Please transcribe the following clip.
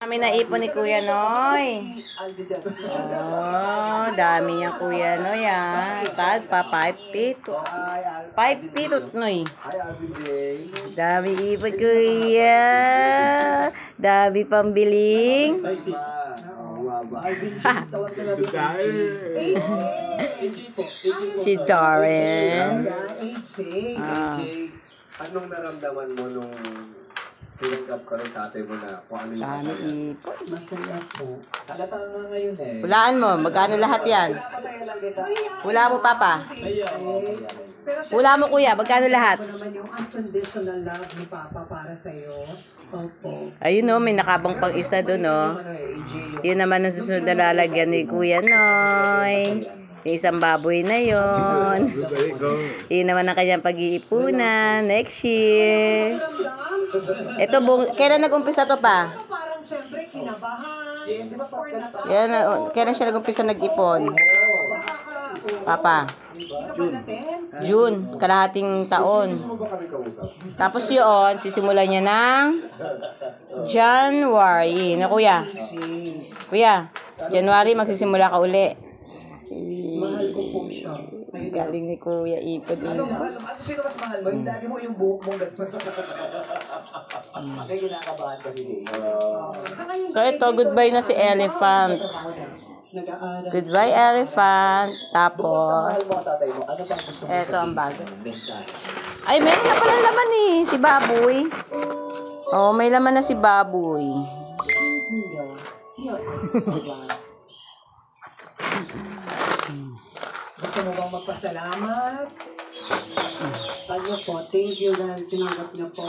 Kami naipon ni Kuya Noy. Oh, dami niya Kuya Noy ah. Tag pa 5 feet. 5 feet Noy. Dami ipon Kuya. Dami pambiling. Si Darren. Anong naramdaman mo nung tinanggap ka ng tatay mo na kung ano yung masaya? Masaya po. Halata nga ngayon eh. Hulaan mo, magkano lahat yan? Masaya lang kita. Hula mo, Papa. Hula mo, Kuya, magkano lahat? Ako naman yung unconditional love ni Papa para sa'yo. Opo. Ayun no, may nakabang pang isa doon no. Yun naman ang susunod na lalagyan ni Kuya Noy. Yung isang baboy na yun. Yun naman ang kanyang pag-iipunan next year. Ito, kailan nag-umpisa to pa? Parang syempre kinabahan. Kailan siya nag-umpisa nag-ipon? Papa. June, kalahating taon. Tapos yun, sisimulan niya ng January. Na Kuya? Kuya, January magsisimula ka uli. Mahal ko po siya. Galing ni Kuya ipon. Ano sino mas mahal mo? Yung daddy mo yung buhok mong gano'n? Kaya kinakabahan kasi din. So ito, goodbye na si Elephant. Goodbye Elephant. Tapos, eto ang bago. Ay, meron na pala laman eh, si Baboy. Oh, may laman na si Baboy. Gusto mo bang magpasalamat? Thank you po. Thank you dahil tinanggap niyo po.